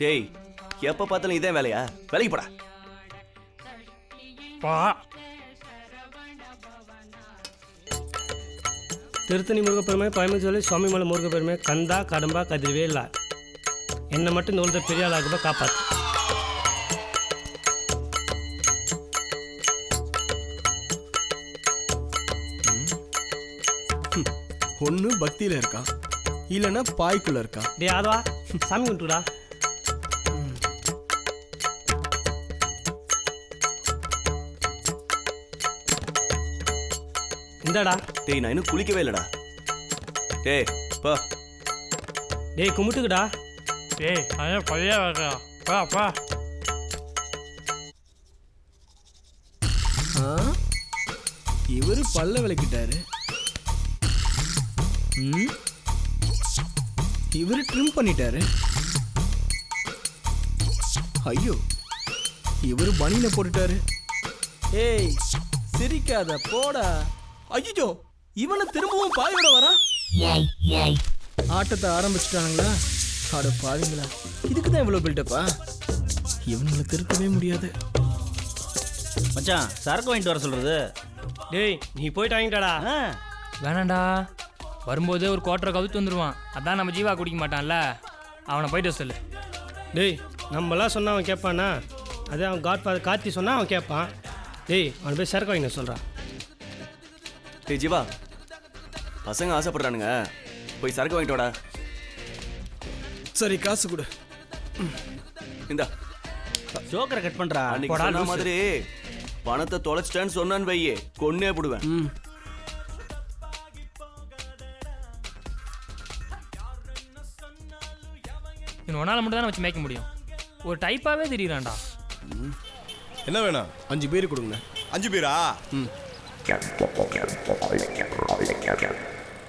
டேய், எப்ப பார்த்தாலும் இதே வேலையா? வேலைக்கு போடா. திருத்தணி முருகப்பெருமை, பழமுச்சோலை சுவாமிமலை முருகப்பெருமை, கந்தா கடம்பா கதிர்வேலா, என்னை மட்டும் இந்த உலகத்தை பெரிய ஆளாக காப்பாற்று. ஒன்று பக்தியில் இருக்கான், இல்லைன்னா பாய்க்குள்ள இருக்கான். டே ஆதவா, சாமி கும்பிட்டுடா. இந்தாடா. டேய், நான் இன்னும் குளிக்கவே இல்லடா. டேய் பா. டேய் கும்பிட்டுக்குடா. டேய் அதான் பழைய வைக்கா. பா பா. இவரு பல்ல விளக்கிட்டாரு. இவரு ட்ரிம் பண்ணிட்டாரு. ஐயோ, இவரு பனியில போட்டுட்டாரு. ஏய் சிரிக்காத போடா. ஐயோ, இவனை திரும்பவும் பாயோட வரா. ஆட்டத்தை ஆரம்பிச்சுட்டானுங்களா? அட பாவீங்களா, இதுக்கு தான் இவ்வளோ பில்டப்பா. இவனுங்களை திருத்தவே முடியாது. மச்சான், சரக்கு வாங்கிட்டு வர சொல்றது. டேய் நீ போயிட்டு வாங்கிட்டாடா. வேணாண்டா, வரும்போதே ஒரு குவார்டரை கவுத்து வந்துடுவான். அதான் நம்ம ஜீவா குடிக்க மாட்டான்ல, அவனை போயிட்டு சொல்லு. டேய் நம்மளாம் சொன்னால் அவன் கேட்பானா? அதே அவன் காட்ஃபாதர் கார்த்தி சொன்னால் அவன் கேட்பான். டேய் அவனை போய் சரக்கு வாங்கின சொல்கிறான். டேய் ஜீவா, பசங்க ஆசைப்படுறானுங்க, போய் சரக்கு வாங்கிட்டு வாடா. சரி காசு கொடு. இந்தா ஜோக்கரை கட் பண்றா. அன்னைக்கு சொன்ன மாதிரி பணத்தை தொலைச்சிட்டேன்னு சொன்னான்னு வையே, கொன்னே போடுவேன். இன்னும் ஒன்னால மட்டும் தானே வச்சு மேய்க்க முடியும். ஒரு டைப்பாகவே தெரியுறான்டா. என்ன வேணும்? 5 பேர் கொடுங்க. 5 பேரா?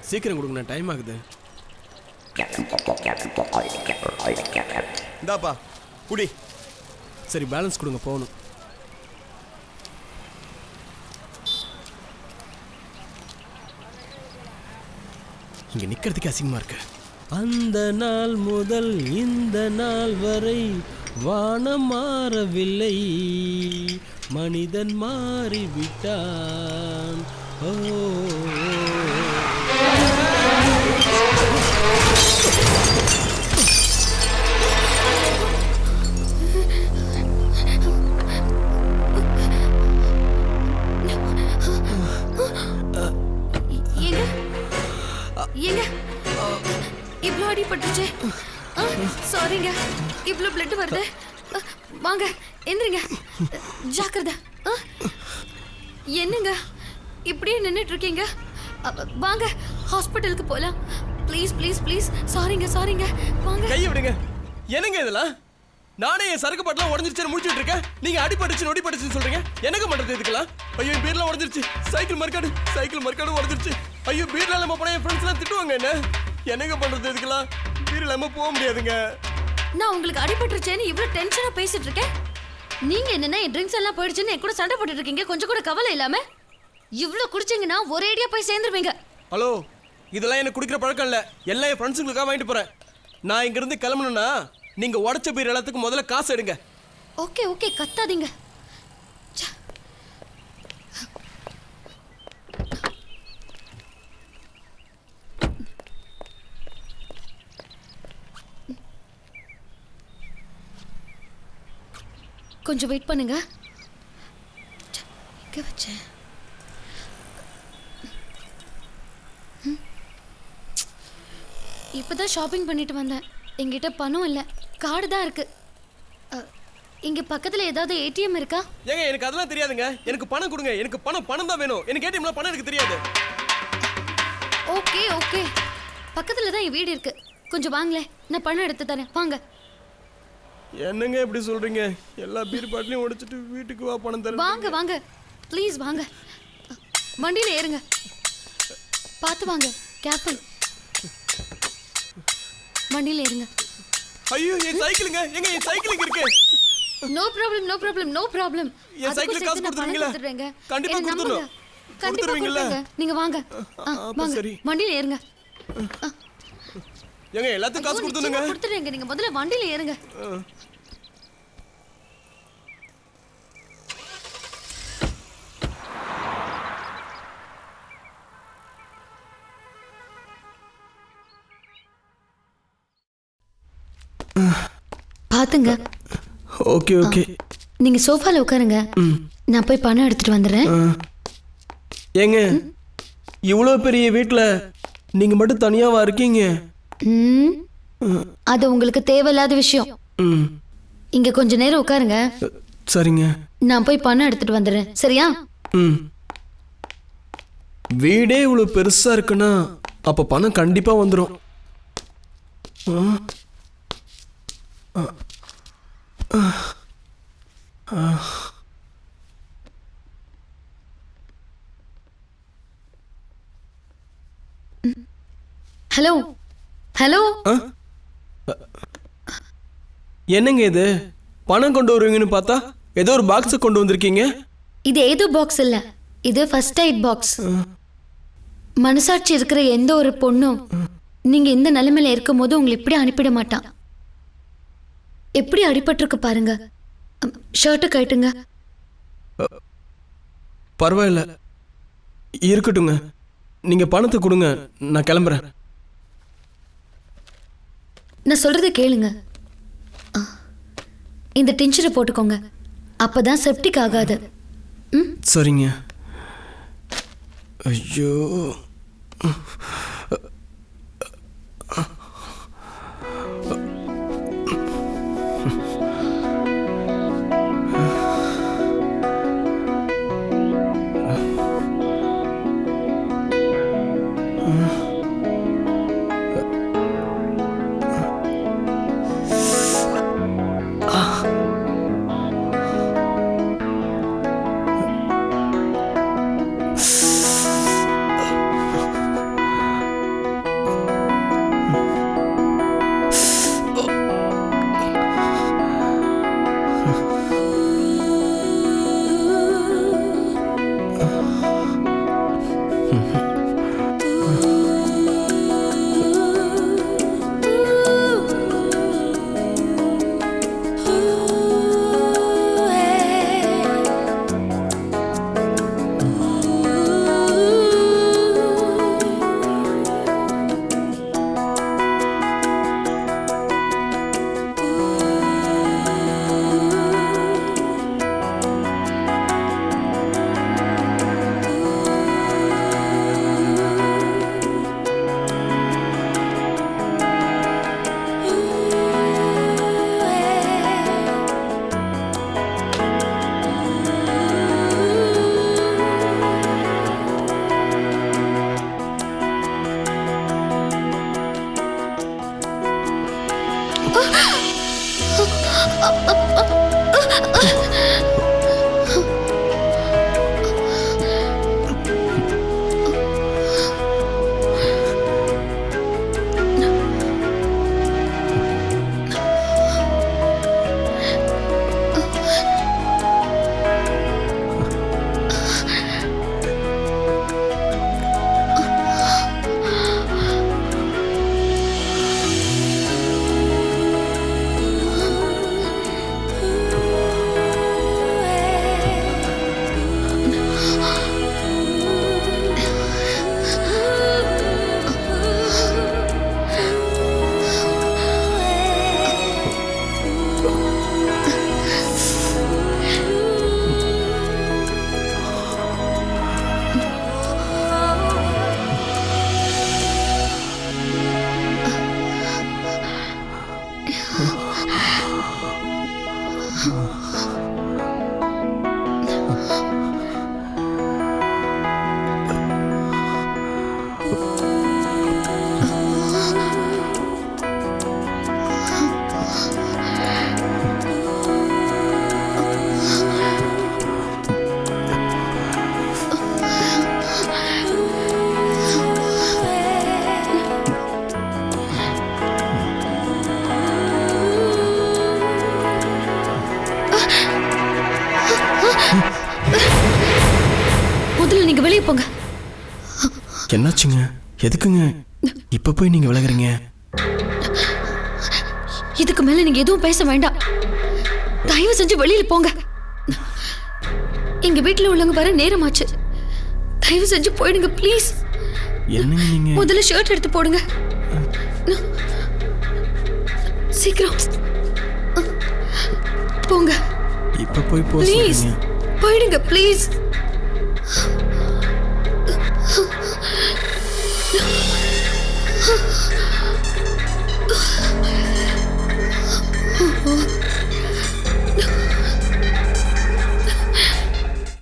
சீக்கிரம் கொடுங்க, டைம் ஆகுது. இந்தாப்பா குடி. சரி பேலன்ஸ் கொடுங்க, போகணும். இங்க நிக்கிறதுக்கு அசிங்கமா இருக்கு. அந்த நாள் முதல் இந்த நாள் வரை வானம் மாறவில்லை, மனிதன் மாறிவிட்டான். ஓ இவ்வளோ அடிபட்டுச்சு. சாரிங்க, இவ்வளோ பிளட் வருது. வாங்க எந்திரிங்க, ஜாக்கிரதை. என்னங்க இப்படியே நின்றுட்டு இருக்கீங்க? வாங்க ஹாஸ்பிட்டலுக்கு போகலாம். Please please please. சாரிங்க சாரிங்க, வாங்க. கையை விடுங்க. என்னங்க இதெல்லாம்? நானே என் சரக்கு பாட்டெல்லாம் உடஞ்சிருச்சுன்னு முடிச்சுட்டு இருக்கேன். நீங்க அடிபட்டுச்சு நொடிபட்டுச்சுன்னு சொல்றீங்க. எனக்கு பண்றது இதுக்கெல்லாம்? ஐயோ பீர்லாம் உடஞ்சிருச்சு. சைக்கிள் மர்க்காடு உடஞ்சிருச்சு. ஐயோ பீர்ல நம்ம போனா என் ஃப்ரெண்ட்ஸ் எல்லாம் திட்டுவாங்க. என்னங்க பண்றது இதுக்கெல்லாம்? பீர்ல நம்ம போக முடியாதுங்க. நான் உங்களுக்கு அடிபட்டுருச்சேன்னு இவ்வளவு டென்ஷனா பேசிட்டு இருக்கேன். நீங்க என்னன்னா என் ட்ரிங்க்ஸ் எல்லாம் போயிடுச்சுன்னு என் கூட சண்டை போட்டுட்டு இருக்கீங்க. கொஞ்சம் கூட கவலை இல்லாம. இவ்வளவு குடிச்சீங்கன்னா ஒரேடியா போய் சேர்ந்துருவீங்க. ஹலோ, இதெல்லாம் எனக்கு குடிக்கிற பழக்கம் இல்ல. எல்லாம் என் ஃப்ரெண்ட்ஸுங்களுக்காக வாங்கிட்டு போறேன். நான் இங்க இருந்து கிளம்பணும்னா நீங்க உடைச்ச பீர் எல்லாத்துக்கும் முதல்ல காசு எடுங்க. ஓகே ஓகே, கத்தாதீங்க. கொஞ்சம் வெயிட் பண்ணுங்க. எங்க வச்சேன்? இப்பதான் ஷாப்பிங் பண்ணிட்டு வந்தேன். என்கிட்ட பணம் இல்லை, கார்டு தான் இருக்கு. இங்க பக்கத்துல ஏதாவது ஏடிஎம் இருக்கா? ஏங்க எனக்கு அதெல்லாம் தெரியாதுங்க. எனக்கு பணம் கொடுங்க. எனக்கு பணம் தான் வேணும். எனக்கு ஏடிஎம்ல பணம் எனக்கு தெரியாது. ஓகே ஓகே, பக்கத்துல தான் என் வீடு இருக்கு. கொஞ்சம் வாங்களே, நான் பணம் எடுத்து தரேன். வாங்க. என்னங்க இப்படி சொல்றீங்க? எல்லா பீர் பாட்டிலையும் உடைச்சிட்டு வீட்டுக்கு வா பணம் தரேன். வாங்க வாங்க ப்ளீஸ் வாங்க. வண்டியில ஏறுங்க. பார்த்து வாங்க, கேர்ஃபுல். வண்டியில ஏறுங்க. ஐயோ என் சைக்கிளுங்க. எங்க என் சைக்கிளுக்கு இருக்கு. No problem no problem no problem என் சைக்கிள் காசு கொடுத்துருவீங்களா? கண்டிப்பா கொடுத்துடணும். கண்டிப்பா கொடுத்துருவீங்கல்ல? கொடுத்துருங்க. நீங்க வாங்க அப்ப வாங்க சரி. வண்டியில ஏறுங்க. ஏங்க எல்லாத்துக்கும் காசு கொடுத்துருங்க. கொடுத்துருங்க. நீங்க முதல்ல வண்டியில ஏறுங்க. பாத்துங்க. Okay okay. நீங்க சோஃபால உட்காருங்க. நான் போய் பணம் எடுத்துட்டு வந்துடுறேன். ஏங்க இவ்வளோ பெரிய வீட்டில் நீங்க மட்டும் தனியாவா இருக்கீங்க? ம், அது உங்களுக்கு தேவையில்லாத விஷயம். ம் இங்க கொஞ்ச நேரம் உட்காருங்க. சரிங்க. நான் போய் பணம் எடுத்துட்டு வந்துடுறேன். சரியா? ம் வீடே இவ்வளோ பெருசா இருக்குன்னா அப்போ பணம் கண்டிப்பா வந்துடும். Hello hello. என்னங்க இது பணம் கொண்டு வருவீங்கன்னு பார்த்தா ஏதோ ஒரு பாக்ஸை கொண்டு வந்திருக்கீங்க. இது ஏதோ பாக்ஸ் இல்ல, இது ஃபர்ஸ்ட் எய்ட் பாக்ஸ். மனசாட்சி இருக்கிற எந்த ஒரு பொண்ணும் நீங்க இந்த நிலைமையில இருக்கும் போது உங்களை இப்படி அனுப்பிட மாட்டான். எப்படி அடிபட்டிருக்கு பாருங்க. ஷர்ட்டை கட்டுங்க. பரவாயில்ல இருக்கட்டுங்க. நீங்க பணத்தை கொடுங்க, நான் கிளம்புறேன். நான் சொல்றதை கேளுங்க. இந்த டின்ச்சரை போட்டுக்கோங்க, அப்பதான் செப்டிக் ஆகாது. சரிங்க. ஐயோ வெளியே போங்க. என்னாச்சுங்க? எதுக்குங்க இப்ப போய் நீங்க விலகுறீங்க? இதுக்கு மேல நீங்க எதுவும் பேச வேண்டாம். தயவு செஞ்சு வெளியில போங்க. எங்க வீட்டுல உள்ளவங்க வர நேரமாச்சு. தயவு செஞ்சு போயிடுங்க ப்ளீஸ். என்னங்க நீங்க? முதல்ல ஷர்ட் எடுத்து போடுங்க. சீக்கிரம் போங்க இப்ப போய் ப்ளீஸ். போங்க. போயிடுங்க ப்ளீஸ்.